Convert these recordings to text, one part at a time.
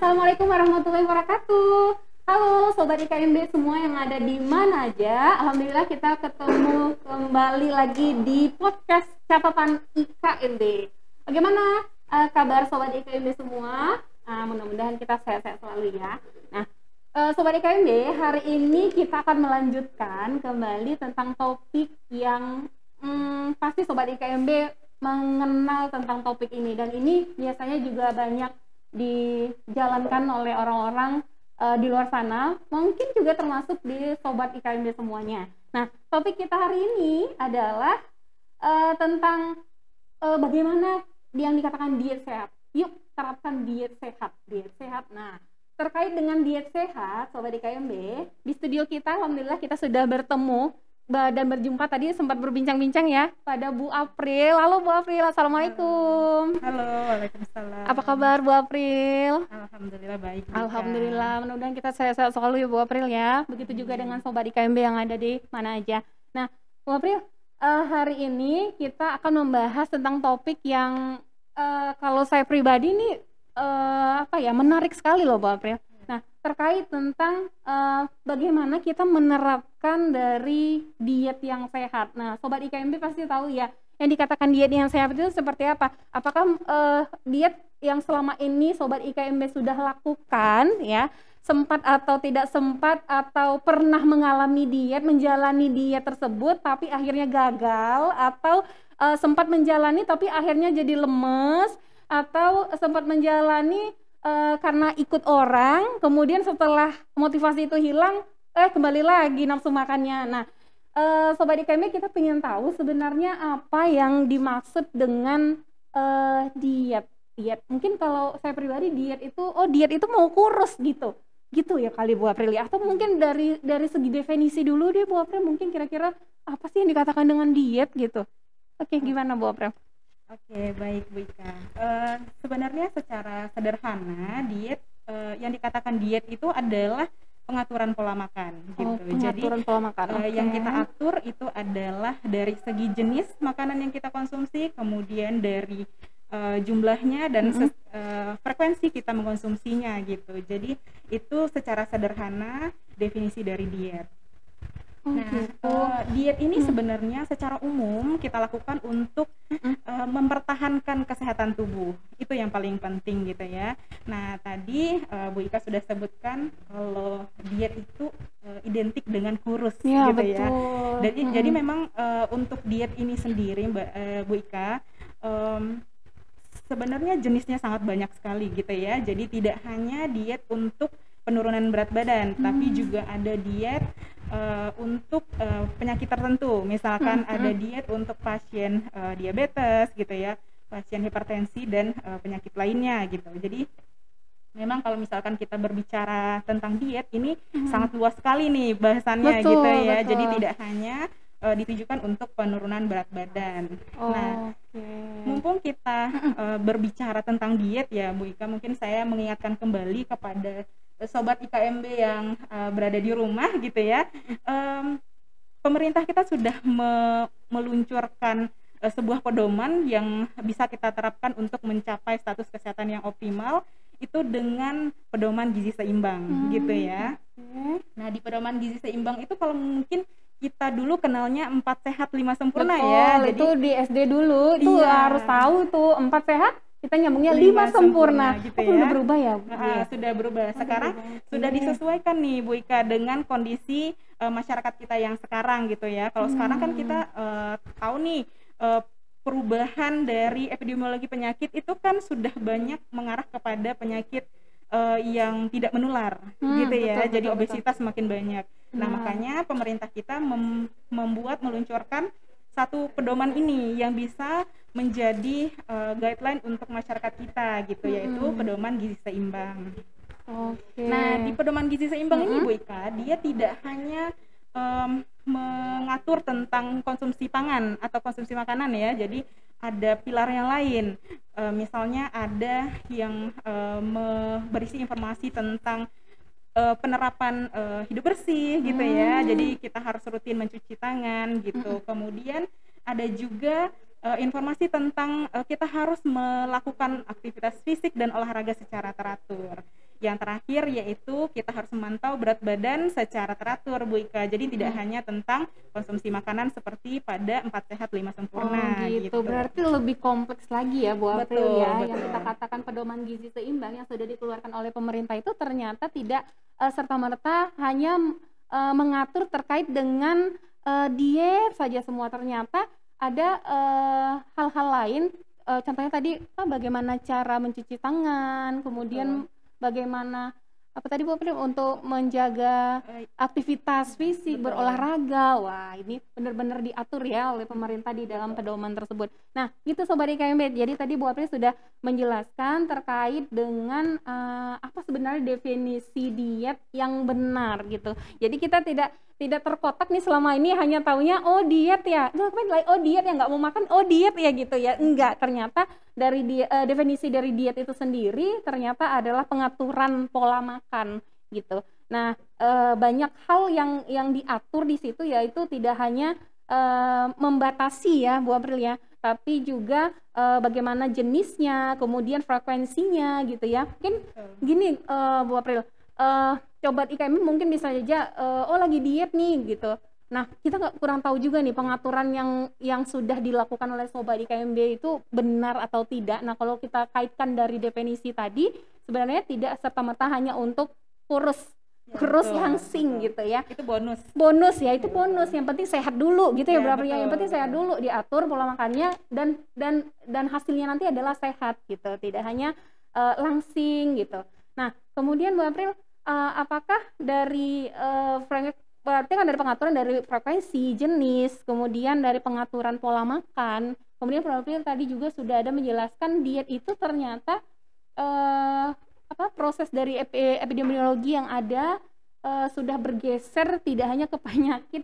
Assalamualaikum warahmatullahi wabarakatuh. Halo Sobat IKMB semua yang ada di mana aja. Alhamdulillah kita ketemu kembali lagi di podcast catatan IKMB. Bagaimana kabar Sobat IKMB semua? Mudah-mudahan kita sehat-sehat selalu ya. Nah, Sobat IKMB, hari ini kita akan melanjutkan kembali tentang topik yang pasti Sobat IKMB mengenal tentang topik ini. Dan ini biasanya juga banyak dijalankan oleh orang-orang di luar sana, mungkin juga termasuk di Sobat IKMB semuanya. Nah, topik kita hari ini adalah tentang bagaimana yang dikatakan diet sehat. Yuk terapkan diet sehat, diet sehat. Nah, terkait dengan diet sehat, Sobat IKMB, di studio kita, alhamdulillah kita sudah bertemu dan berjumpa tadi, sempat berbincang-bincang ya pada Bu April. Halo Bu April, Assalamualaikum. Halo, waalaikumsalam. Apa kabar Bu April? Alhamdulillah baik. Alhamdulillah, mudah-mudahan kita sehat-sehat selalu ya Bu April ya. Begitu juga dengan Sobat IKMB yang ada di mana aja. Nah, Bu April, hari ini kita akan membahas tentang topik yang kalau saya pribadi ini menarik sekali loh Bu April. Nah, terkait tentang bagaimana kita menerapkan dari diet yang sehat. Nah, Sobat IKMB pasti tahu ya, yang dikatakan diet yang sehat itu seperti apa? Apakah diet yang selama ini Sobat IKMB sudah lakukan ya, sempat atau tidak sempat, atau pernah mengalami diet, menjalani diet tersebut tapi akhirnya gagal, atau sempat menjalani tapi akhirnya jadi lemes, atau sempat menjalani karena ikut orang, kemudian setelah motivasi itu hilang, kembali lagi nafsu makannya. Nah, Sobat IKMB, kita pengen tahu sebenarnya apa yang dimaksud dengan diet. Mungkin kalau saya pribadi diet itu mau kurus gitu ya kali Bu April ya. Atau mungkin dari segi definisi dulu deh Bu April, mungkin kira-kira apa sih yang dikatakan dengan diet gitu. Oke, gimana Bu April? Oke, baik Bu Ika. Sebenarnya secara sederhana diet, yang dikatakan diet itu adalah pengaturan pola makan gitu. Pengaturan pola makan. Yang kita atur itu adalah dari segi jenis makanan yang kita konsumsi, kemudian dari jumlahnya dan frekuensi kita mengkonsumsinya gitu. Jadi itu secara sederhana definisi dari diet. Diet ini sebenarnya secara umum kita lakukan untuk mempertahankan kesehatan tubuh. Itu yang paling penting gitu ya. Nah, tadi Bu Ika sudah sebutkan kalau diet itu identik dengan kurus ya, gitu betul. Ya. Jadi memang untuk diet ini sendiri Bu Ika, sebenarnya jenisnya sangat banyak sekali gitu ya. Jadi tidak hanya diet untuk penurunan berat badan, tapi juga ada diet untuk penyakit tertentu. Misalkan ada diet untuk pasien diabetes gitu ya, pasien hipertensi dan penyakit lainnya gitu. Jadi memang kalau misalkan kita berbicara tentang diet ini sangat luas sekali nih bahasannya. Betul, gitu ya. Betul. Jadi tidak hanya ditujukan untuk penurunan berat badan. Mumpung kita berbicara tentang diet ya Bu Ika, mungkin saya mengingatkan kembali kepada Sobat IKMB yang berada di rumah gitu ya. Pemerintah kita sudah meluncurkan sebuah pedoman yang bisa kita terapkan untuk mencapai status kesehatan yang optimal, itu dengan pedoman gizi seimbang gitu ya. Nah, di pedoman gizi seimbang itu kalau mungkin kita dulu kenalnya 4 sehat 5 sempurna. Betul, ya. Jadi itu di SD dulu itu harus tahu tuh 4 sehat, kita nyambungnya 5 sempurna gitu ya. Sudah berubah ya? Sudah berubah. Sekarang sudah disesuaikan nih Bu Ika dengan kondisi masyarakat kita yang sekarang gitu ya. Kalau sekarang kan kita tahu nih perubahan dari epidemiologi penyakit itu kan sudah banyak mengarah kepada penyakit yang tidak menular gitu ya. Jadi obesitas semakin banyak. Nah, makanya pemerintah kita meluncurkan satu pedoman ini yang bisa menjadi guideline untuk masyarakat kita gitu, yaitu pedoman gizi seimbang. Nah, di pedoman gizi seimbang ini Bu Ika, dia tidak hanya mengatur tentang konsumsi pangan atau konsumsi makanan ya. Jadi ada pilar yang lain, misalnya ada yang berisi informasi tentang penerapan hidup bersih gitu ya. Jadi kita harus rutin mencuci tangan gitu. Kemudian ada juga informasi tentang kita harus melakukan aktivitas fisik dan olahraga secara teratur. yang terakhir yaitu kita harus memantau berat badan secara teratur Bu Ika. Jadi tidak hanya tentang konsumsi makanan seperti pada 4 sehat 5 sempurna gitu. Berarti lebih kompleks lagi ya Bu April Betul, ya. betul. Yang kita katakan pedoman gizi seimbang yang sudah dikeluarkan oleh pemerintah itu ternyata tidak serta-merta hanya mengatur terkait dengan diet saja semua. Ternyata ada hal-hal lain, contohnya tadi bagaimana cara mencuci tangan, kemudian bagaimana apa tadi Bu April untuk menjaga aktivitas fisik, berolahraga. Wah, ini benar-benar diatur ya oleh pemerintah di dalam pedoman tersebut. Nah, gitu Sobat IKMB. Jadi tadi Bu April sudah menjelaskan terkait dengan apa sebenarnya definisi diet yang benar gitu. Jadi kita tidak terkotak nih selama ini hanya taunya oh diet ya, oh diet ya nggak mau makan, oh diet ya gitu ya. Enggak, ternyata dari definisi dari diet itu sendiri ternyata adalah pengaturan pola makan gitu. Nah, banyak hal yang diatur di situ, yaitu tidak hanya membatasi ya Bu April ya, tapi juga bagaimana jenisnya, kemudian frekuensinya gitu ya. Mungkin gini Bu April, Sobat IKM mungkin bisa saja oh lagi diet nih gitu. Nah, kita kurang tahu juga nih pengaturan yang sudah dilakukan oleh Sobat IKMB itu benar atau tidak. Nah, kalau kita kaitkan dari definisi tadi, sebenarnya tidak serta-merta hanya untuk kurus langsing gitu ya. Itu bonus. Bonus ya, itu bonus. Yang penting sehat dulu gitu ya, berapa yang penting sehat dulu, diatur pola makannya dan hasilnya nanti adalah sehat gitu. Tidak hanya langsing gitu. Nah, kemudian Bu April, apakah dari berarti kan dari pengaturan dari frekuensi, jenis, kemudian dari pengaturan pola makan, kemudian Bu April tadi juga sudah ada menjelaskan diet itu ternyata proses dari epidemiologi yang ada sudah bergeser tidak hanya ke penyakit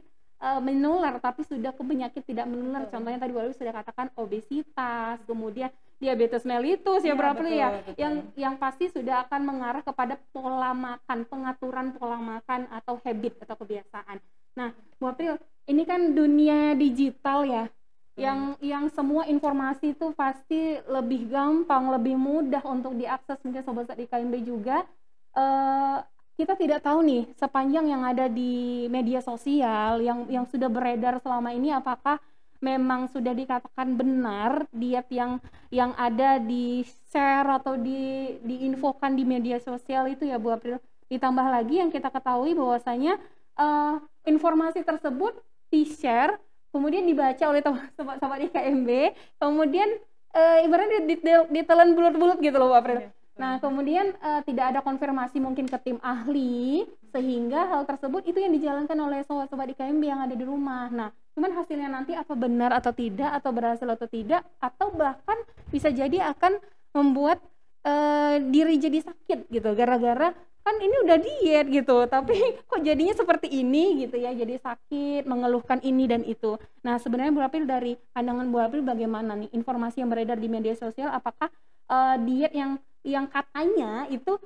menular, tapi sudah ke penyakit tidak menular. Contohnya tadi Bu April sudah katakan obesitas, kemudian diabetes mellitus ya Bu April ya, yang pasti sudah akan mengarah kepada pola makan, pengaturan pola makan atau habit atau kebiasaan. Nah, Bu April, ini kan dunia digital ya, yang semua informasi itu pasti lebih gampang, lebih mudah untuk diakses. Mungkin Sobat IKMB juga kita tidak tahu nih sepanjang yang ada di media sosial yang sudah beredar selama ini, apakah memang sudah dikatakan benar diet yang ada di share atau diinfokan di media sosial itu ya Bu April. Ditambah lagi yang kita ketahui bahwasanya informasi tersebut di share, kemudian dibaca oleh sobat-sobat IKMB, kemudian ibaratnya ditelan bulut-bulut gitu loh Bu April. Nah, kemudian tidak ada konfirmasi mungkin ke tim ahli, sehingga hal tersebut itu yang dijalankan oleh sobat-sobat IKMB yang ada di rumah. Nah, cuman hasilnya nanti apa benar atau tidak, atau berhasil atau tidak, atau bahkan bisa jadi akan membuat diri jadi sakit gitu, gara-gara kan ini udah diet gitu, tapi kok jadinya seperti ini gitu ya, jadi sakit, mengeluhkan ini dan itu. Nah, sebenarnya Bu April, dari pandangan Bu April bagaimana nih informasi yang beredar di media sosial, apakah diet yang katanya itu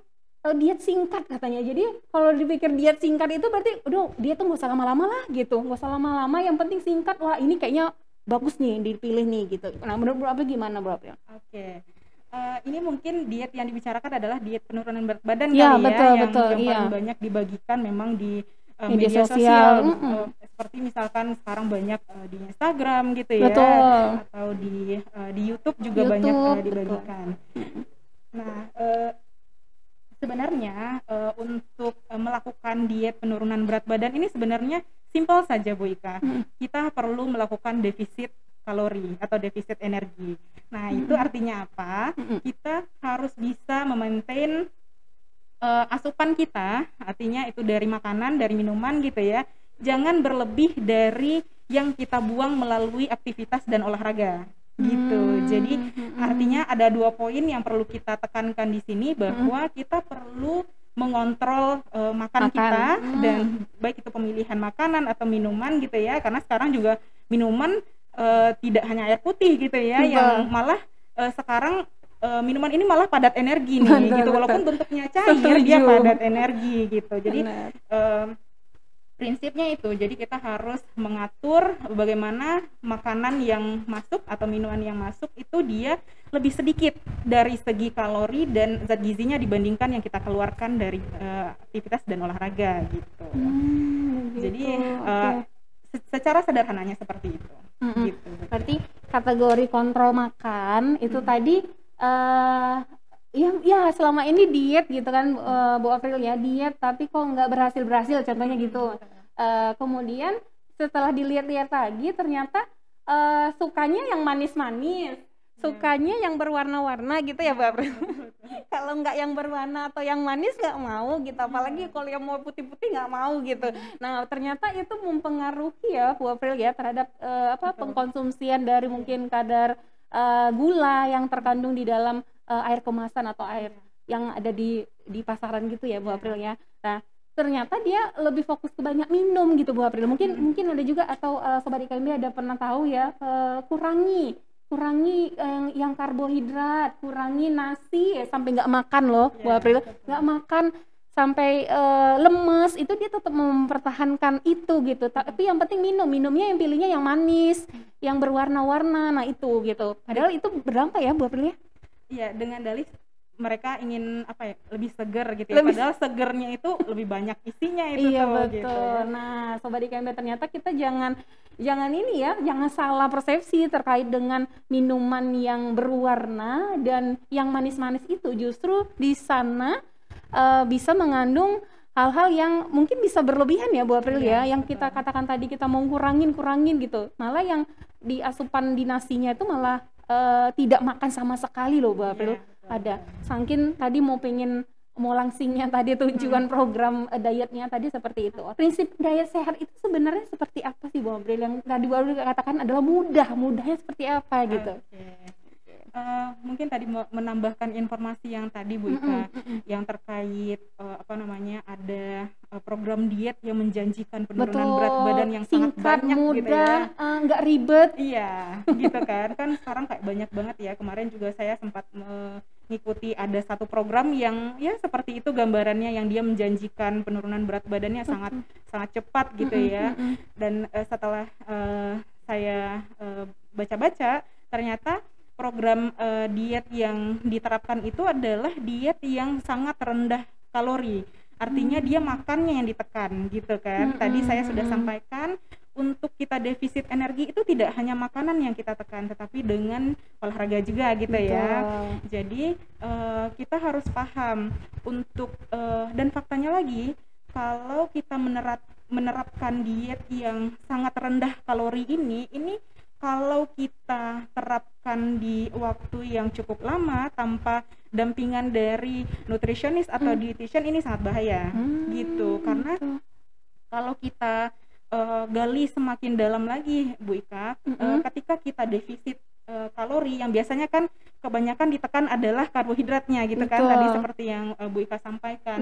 diet singkat katanya. Jadi kalau dipikir diet singkat itu berarti udah diet tuh nggak usah lama-lama lah gitu, nggak usah lama-lama, yang penting singkat. Wah, ini kayaknya bagus nih dipilih nih gitu. Nah, menurut Bu April gimana Bu April? Oke. Ini mungkin diet yang dibicarakan adalah diet penurunan berat badan ya, kali betul, ya, betul, yang iya. paling banyak dibagikan memang di media sosial. Seperti misalkan sekarang banyak di Instagram gitu ya, betul. atau di YouTube juga banyak dibagikan. Nah, sebenarnya untuk melakukan diet penurunan berat badan ini sebenarnya simpel saja Bu Ika. Kita perlu melakukan defisit kalori atau defisit energi. Nah, itu artinya apa? Kita harus bisa memaintain asupan kita, artinya itu dari makanan, dari minuman gitu ya. Jangan berlebih dari yang kita buang melalui aktivitas dan olahraga gitu. Jadi artinya ada 2 poin yang perlu kita tekankan di sini, bahwa kita perlu mengontrol makan kita, dan baik itu pemilihan makanan atau minuman gitu ya, karena sekarang juga minuman tidak hanya air putih gitu ya, yang malah sekarang minuman ini malah padat energi nih gitu, walaupun bentuknya cair dia padat energi gitu. Jadi prinsipnya itu, jadi kita harus mengatur bagaimana makanan yang masuk atau minuman yang masuk itu dia lebih sedikit dari segi kalori dan zat gizinya dibandingkan yang kita keluarkan dari aktivitas dan olahraga gitu. Jadi secara sederhananya seperti itu. Gitu. Berarti kategori kontrol makan itu tadi ya selama ini diet gitu kan, Bu April ya, diet tapi kok nggak berhasil contohnya gitu. Kemudian setelah dilihat-lihat lagi ternyata sukanya yang manis-manis, sukanya yang berwarna-warna gitu ya Bu April. Kalau nggak yang berwarna atau yang manis nggak mau gitu, apalagi kalau yang mau putih-putih nggak mau gitu. Nah ternyata itu mempengaruhi ya Bu April ya terhadap pengkonsumsian dari mungkin kadar gula yang terkandung di dalam air kemasan atau air yang ada di pasaran gitu ya Bu April ya. Nah ternyata dia lebih fokus ke banyak minum gitu Bu April. Mungkin ada juga atau Sobat IKMB ada pernah tahu ya, kurangi yang karbohidrat, kurangi nasi sampai nggak makan loh Bu April, nggak makan sampai lemes, itu dia tetap mempertahankan itu gitu. Tapi yang penting minumnya yang pilihnya yang manis, yang berwarna-warna, nah itu gitu. Padahal itu berdampak ya Bu April ya. Iya, dengan dalih mereka ingin lebih seger gitu ya. Padahal segernya itu lebih banyak isinya itu. Iya tuh, betul. Gitu. Nah Sobat IKMB ternyata kita jangan ini ya, jangan salah persepsi terkait dengan minuman yang berwarna dan yang manis-manis itu. Justru di sana bisa mengandung hal-hal yang mungkin bisa berlebihan ya Bu April ya, yang kita katakan tadi kita mau kurangin gitu, malah yang di asupan di nasinya itu malah tidak makan sama sekali loh Bu April. Ada saking tadi mau langsingnya tadi tujuan program dietnya tadi seperti itu. Prinsip diet sehat itu sebenarnya seperti apa sih Bu April, yang tadi Bu April katakan adalah mudahnya seperti apa gitu. Mungkin tadi menambahkan informasi yang tadi Bu Ika, yang terkait ada program diet yang menjanjikan penurunan berat badan yang sangat banyak mudah, gitu ya, nggak ribet. Iya gitu kan sekarang kayak banyak banget ya. Kemarin juga saya sempat mengikuti ada satu program yang ya seperti itu gambarannya, yang dia menjanjikan penurunan berat badannya sangat cepat gitu ya. Dan setelah saya baca-baca, ternyata program diet yang diterapkan itu adalah diet yang sangat rendah kalori. Artinya dia makannya yang ditekan gitu kan. Tadi saya sudah sampaikan, untuk kita defisit energi itu tidak hanya makanan yang kita tekan, tetapi dengan olahraga juga gitu ya. Jadi kita harus paham untuk dan faktanya lagi, kalau kita menerapkan diet yang sangat rendah kalori ini kalau kita terapkan di waktu yang cukup lama tanpa dampingan dari nutritionist atau dietitian, ini sangat bahaya gitu. Karena kalau kita gali semakin dalam lagi Bu Ika, ketika kita defisit kalori, yang biasanya kan kebanyakan ditekan adalah karbohidratnya gitu kan, tadi seperti yang Bu Ika sampaikan.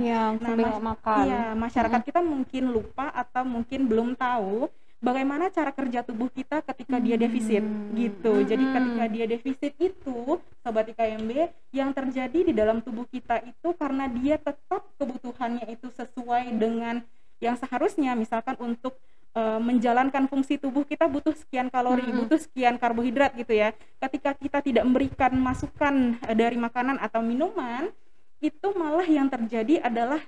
Masyarakat kita mungkin lupa atau mungkin belum tahu bagaimana cara kerja tubuh kita ketika dia defisit gitu. Jadi ketika dia defisit itu Sobat IKMB, yang terjadi di dalam tubuh kita itu karena dia tetap kebutuhannya itu sesuai dengan yang seharusnya. Misalkan untuk menjalankan fungsi tubuh kita butuh sekian kalori, butuh sekian karbohidrat gitu ya. Ketika kita tidak memberikan masukan dari makanan atau minuman, itu malah yang terjadi adalah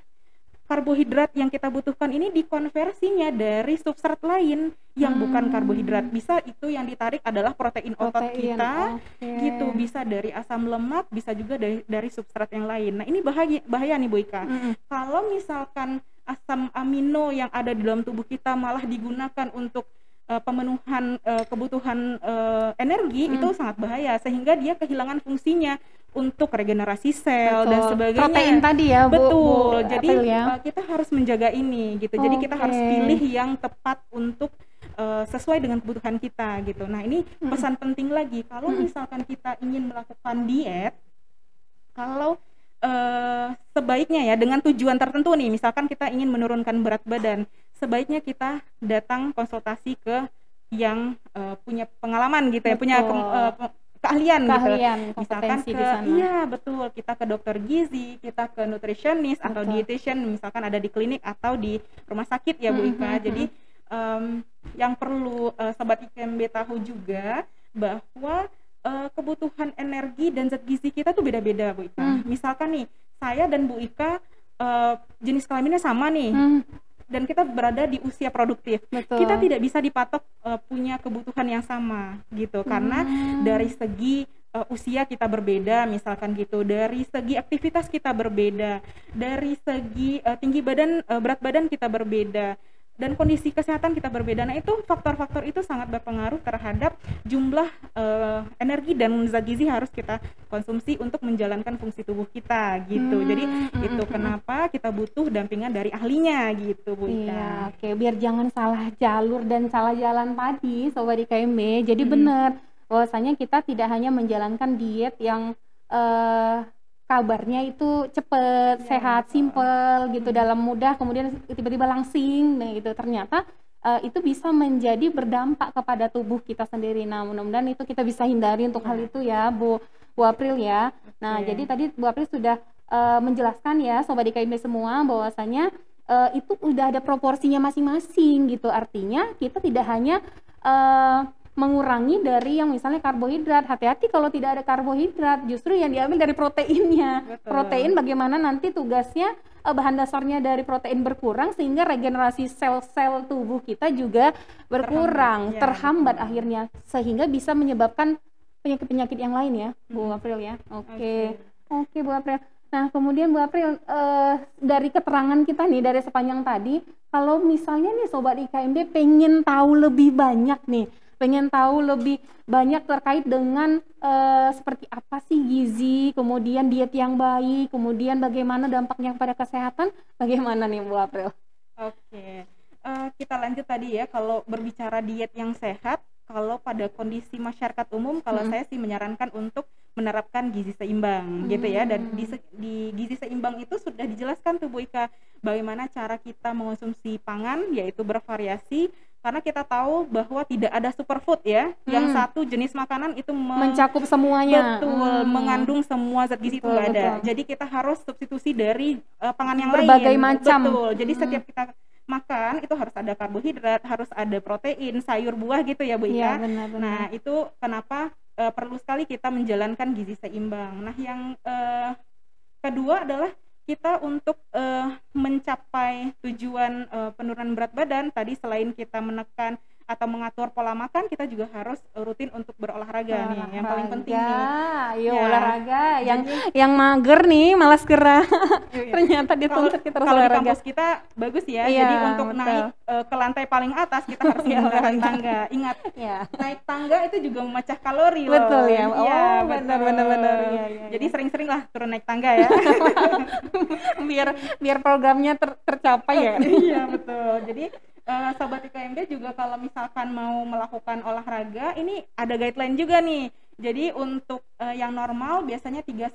karbohidrat yang kita butuhkan ini dikonversinya dari substrat lain yang bukan karbohidrat. Bisa itu yang ditarik adalah protein otot kita, gitu. Bisa dari asam lemak, bisa juga dari substrat yang lain. Nah ini bahaya nih Bu Ika. Kalau misalkan asam amino yang ada di dalam tubuh kita malah digunakan untuk pemenuhan kebutuhan energi, itu sangat bahaya, sehingga dia kehilangan fungsinya untuk regenerasi sel dan sebagainya. Protein tadi ya Bu. Betul. Jadi kita harus menjaga ini gitu. Jadi kita harus pilih yang tepat untuk sesuai dengan kebutuhan kita gitu. Nah ini pesan penting lagi, kalau misalkan kita ingin melakukan diet, kalau sebaiknya ya dengan tujuan tertentu nih, misalkan kita ingin menurunkan berat badan, sebaiknya kita datang konsultasi ke yang punya pengalaman gitu ya, punya keahlian gitu. Misalkan kompetensi ke di sana. iya betul, kita ke dokter gizi, kita ke nutritionist atau dietitian misalkan ada di klinik atau di rumah sakit ya Bu Ika. Jadi yang perlu Sobat IKMB tahu juga bahwa kebutuhan energi dan zat gizi kita tuh beda-beda Bu Ika. Misalkan nih saya dan Bu Ika jenis kelaminnya sama nih, dan kita berada di usia produktif. Betul. Kita tidak bisa dipatok punya kebutuhan yang sama gitu, karena dari segi usia kita berbeda misalkan gitu, dari segi aktivitas kita berbeda, dari segi tinggi badan, berat badan kita berbeda, dan kondisi kesehatan kita berbeda. Nah itu faktor-faktor itu sangat berpengaruh terhadap jumlah energi dan zat gizi harus kita konsumsi untuk menjalankan fungsi tubuh kita gitu. Jadi itu kenapa kita butuh dampingan dari ahlinya gitu Bu Ika. Iya, oke, biar jangan salah jalur dan salah jalan tadi Sobat IKMB. Jadi benar bahwasanya kita tidak hanya menjalankan diet yang kabarnya itu cepet, sehat, simple gitu, dalam mudah, kemudian tiba-tiba langsing, nah gitu. Ternyata itu bisa menjadi berdampak kepada tubuh kita sendiri. Nah, mudah-mudahan itu kita bisa hindari untuk hal itu ya, Bu April ya. Nah, jadi tadi Bu April sudah menjelaskan ya, Sobat IKMB semua, bahwasanya itu udah ada proporsinya masing-masing gitu. Artinya kita tidak hanya mengurangi dari yang misalnya karbohidrat. Hati-hati kalau tidak ada karbohidrat, justru yang diambil dari proteinnya. Protein bagaimana nanti tugasnya, bahan dasarnya dari protein berkurang sehingga regenerasi sel-sel tubuh kita juga berkurang, terhambat akhirnya, sehingga bisa menyebabkan penyakit-penyakit yang lain ya, Bu April ya. Oke, Bu April. Nah, kemudian Bu April, dari keterangan kita nih, dari sepanjang tadi, kalau misalnya nih Sobat IKMB pengen tahu lebih banyak nih, pengen tahu lebih banyak terkait dengan seperti apa sih gizi, kemudian diet yang baik, kemudian bagaimana dampaknya pada kesehatan, bagaimana nih Bu April? Oke, kita lanjut tadi ya, kalau berbicara diet yang sehat, kalau pada kondisi masyarakat umum, kalau saya sih menyarankan untuk menerapkan gizi seimbang gitu ya. Dan di gizi seimbang itu sudah dijelaskan tuh Bu Ika, bagaimana cara kita mengonsumsi pangan, yaitu bervariasi, karena kita tahu bahwa tidak ada superfood ya, yang satu jenis makanan itu mencakup semuanya. Betul, mengandung semua zat gizi, itu nggak ada. Jadi kita harus substitusi dari pangan yang berbagai lain. macam. Betul, jadi setiap kita makan itu harus ada karbohidrat, harus ada protein, sayur, buah gitu ya Bu Ika. Iya, benar-benar. Nah itu kenapa perlu sekali kita menjalankan gizi seimbang. Nah yang kedua adalah kita untuk mencapai tujuan penurunan berat badan tadi, selain kita menekan atau mengatur pola makan, kita juga harus rutin untuk berolahraga nih, yang paling penting nih. Olahraga, yang mager nih malas gerak. Ternyata dituntut kita harus olahraga. Kalau di kampus kita bagus ya, jadi untuk naik ke lantai paling atas kita harus menggunakan tangga. Ingat, naik tangga itu juga memecah kalori loh. Betul ya. Iya, benar. Jadi sering-sering lah turun naik tangga ya. biar programnya tercapai ya. Iya, betul. Jadi Sobat IKMB juga kalau misalkan mau melakukan olahraga, ini ada guideline juga nih. Jadi untuk yang normal biasanya 3-5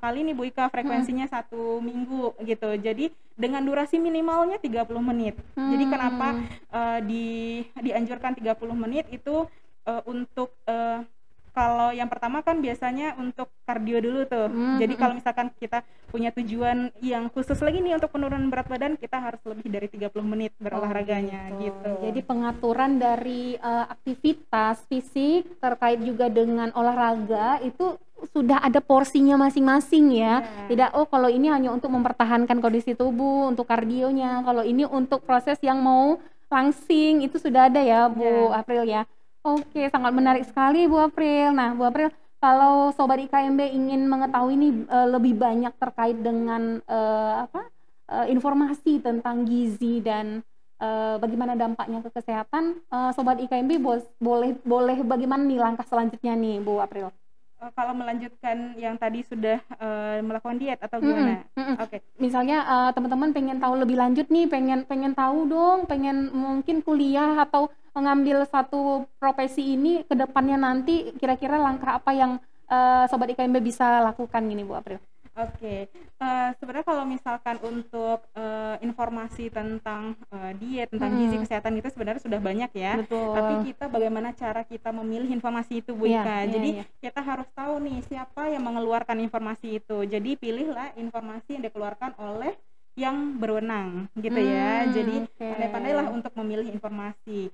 kali nih Bu Ika, frekuensinya 1 minggu gitu. Jadi dengan durasi minimalnya 30 menit. Jadi kenapa dianjurkan 30 menit itu untuk kalau yang pertama kan biasanya untuk kardio dulu tuh. Jadi kalau misalkan kita punya tujuan yang khusus lagi nih untuk penurunan berat badan, kita harus lebih dari 30 menit berolahraganya gitu. Jadi pengaturan dari aktivitas fisik terkait juga dengan olahraga itu sudah ada porsinya masing-masing ya. Tidak kalau ini hanya untuk mempertahankan kondisi tubuh, untuk kardionya. Kalau ini untuk proses yang mau langsing, itu sudah ada ya Bu April ya. Oke, sangat menarik sekali Bu April. Nah, Bu April, kalau Sobat IKMB ingin mengetahui nih lebih banyak terkait dengan informasi tentang gizi dan bagaimana dampaknya ke kesehatan, Sobat IKMB boleh bagaimana nih langkah selanjutnya nih Bu April? Kalau melanjutkan yang tadi sudah melakukan diet atau gimana? Oke. Misalnya teman-teman pengen tahu lebih lanjut nih, pengen tahu dong, pengen mungkin kuliah atau mengambil satu profesi ini ke depannya nanti, kira-kira langkah apa yang Sobat IKMB bisa lakukan gini Bu April? Oke, sebenarnya kalau misalkan untuk, informasi tentang, diet, tentang gizi, Mhm, kesehatan itu sebenarnya sudah banyak ya, tapi betul. kita bagaimana cara kita memilih informasi itu, Bu Iya Ika. iya Jadi iya. kita harus tahu nih siapa yang mengeluarkan informasi itu. Jadi pilihlah informasi yang dikeluarkan oleh yang berwenang, gitu ya. Jadi Oke. pandai-pandailah untuk memilih informasi.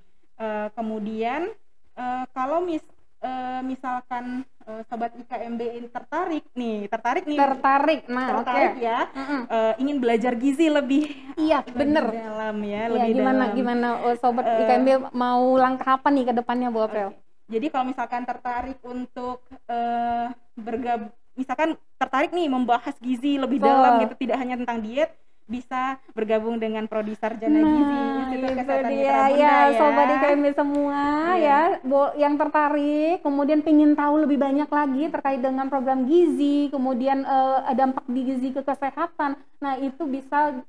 Kemudian, kalau misalkan, sobat IKMB ini tertarik nih Tertarik, nah oke. tertarik ya, Mhm. ingin belajar gizi lebih Iya, bener. lebih dalam ya, Iya, lebih gimana dalam, gimana, Sobat eee, IKMB mau langkah apa nih ke depannya, Bu April? oke. Jadi kalau misalkan tertarik untuk, misalkan tertarik nih membahas gizi lebih dalam Betul. gitu, tidak hanya tentang diet, bisa bergabung dengan Prodi Sarjana Gizi, Nah, Institut itu Kesehatan Mitra dia. Ya, Bunda ya. Sobat IKMB semua Iya, ya, yang tertarik, kemudian pengen tahu lebih banyak lagi terkait dengan program gizi, kemudian dampak di gizi ke kesehatan. Nah, itu bisa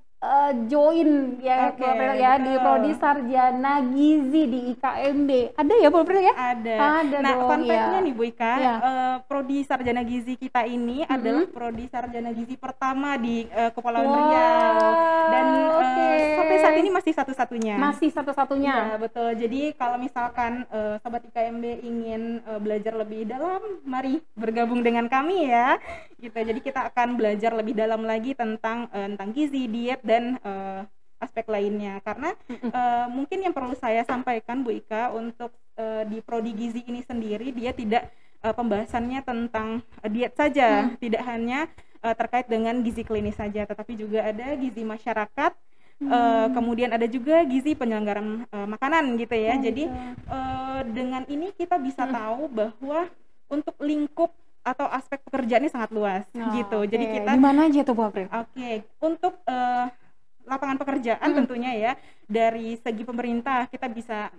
join ya, Bu oke, April ya, di betul. Prodi Sarjana Gizi di IKMB. Ada ya, Bu April ya? Ada. Ada Nah, dong, fun fact-nya ya. nih Bu Ika, Ya. prodi sarjana gizi kita ini adalah Mhm. prodi sarjana gizi pertama di, Kepulauan Riau dan, Wah, oke. sampai saat ini masih satu-satunya. Masih satu-satunya. Iya, betul. Jadi kalau misalkan, sobat IKMB ingin, belajar lebih dalam, mari bergabung dengan kami ya, gitu. Jadi kita akan belajar lebih dalam lagi tentang gizi, diet, dan, aspek lainnya. Karena, Mhm. mungkin yang perlu saya sampaikan Bu Ika untuk, di prodi gizi ini sendiri dia tidak, pembahasannya tentang, diet saja, Mhm. tidak hanya, terkait dengan gizi klinis saja, tetapi juga ada gizi masyarakat, Mmm. kemudian ada juga gizi penyelenggaraan, makanan gitu ya. Oh Jadi, gitu. dengan ini kita bisa Mhm. tahu bahwa untuk lingkup atau aspek pekerjaannya sangat luas Oh, gitu. oke. Jadi Di kita mana aja tuh, Bu April? oke, untuk, lapangan pekerjaan Mhm. tentunya ya, dari segi pemerintah kita bisa,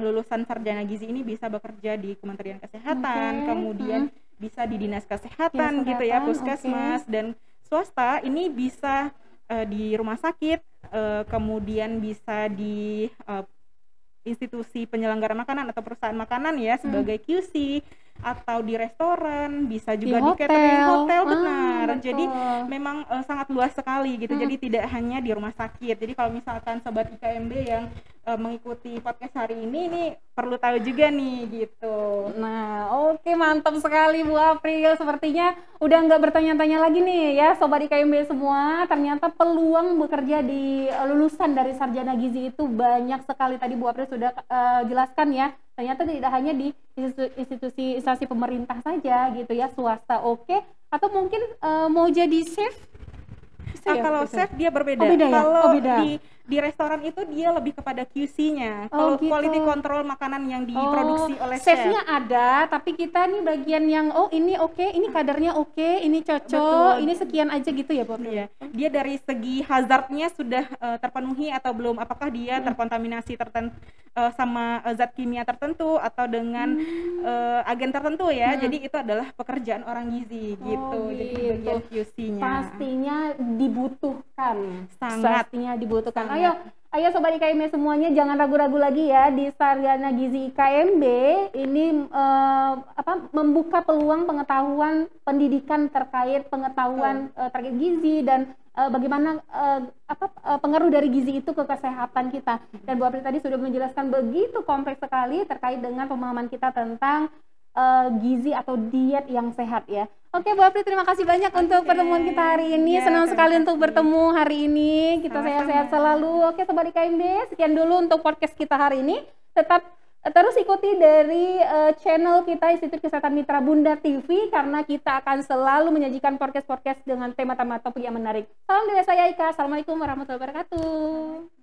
lulusan sarjana gizi ini bisa bekerja di Kementerian Oke, Kesehatan, kemudian mhm. bisa di Dinas Dinas Kesehatan gitu ya, kesehatan, oke. Puskesmas, dan swasta ini bisa, di rumah sakit, kemudian bisa di, institusi penyelenggara makanan atau perusahaan makanan ya Mhm. sebagai QC, atau di restoran, bisa Di juga di catering hotel. hotel, Ah, benar. Jadi betul. memang, sangat luas sekali gitu, Mhm. jadi tidak hanya di rumah sakit. Jadi kalau misalkan sobat IKMB yang, mengikuti podcast hari ini perlu tahu juga nih gitu. Nah, oke, mantap sekali Bu April. Sepertinya udah nggak bertanya-tanya lagi nih ya, Sobat IKMB semua. Ternyata peluang bekerja di lulusan dari sarjana gizi itu banyak sekali. Tadi Bu April sudah jelaskan ya. Ternyata tidak hanya di institusi instansi pemerintah saja gitu ya, swasta oke, atau mungkin mau jadi chef bisa ya? Kalau Bisa. chef dia berbeda. Oh beda ya? Oh Kalau beda. di restoran itu dia lebih kepada QC-nya. Oh Kalau gitu. quality control makanan yang Oh, diproduksi oleh chef. chefnya ada, tapi kita nih bagian yang, oh ini oke, ini kadarnya oke, ini cocok, Betul. ini sekian aja gitu ya, Bu April? Iya, dia dari segi hazardnya sudah, terpenuhi atau belum, apakah dia Mhm. terkontaminasi sama, zat kimia tertentu atau dengan, Mmm. agen tertentu ya. Mhm. Jadi itu adalah pekerjaan orang gizi Oh gitu. Jadi di gitu. bagian QC-nya. Pastinya dibutuhkan. Sangat, Pastinya dibutuhkan. Ayo sangat. ayo Sobat IKMB semuanya jangan ragu-ragu lagi ya di Sarjana Gizi IKMB ini membuka peluang pengetahuan pendidikan terkait pengetahuan terkait gizi dan bagaimana pengaruh dari gizi itu ke kesehatan kita. Dan Bu April tadi sudah menjelaskan begitu kompleks sekali terkait dengan pemahaman kita tentang gizi atau diet yang sehat ya. Oke Bu April, terima kasih banyak untuk pertemuan kita hari ini. Iya, Senang terima sekali untuk kasih. bertemu hari ini. Kita Sama-sama. sehat-sehat selalu. Oke Sobat IKMB, sekian dulu untuk podcast kita hari ini. Tetap terus ikuti dari channel kita Institut Kesehatan Mitra Bunda TV karena kita akan selalu menyajikan podcast-podcast dengan tema-tema topik yang menarik. Salam dari saya Ika. Assalamualaikum warahmatullahi wabarakatuh.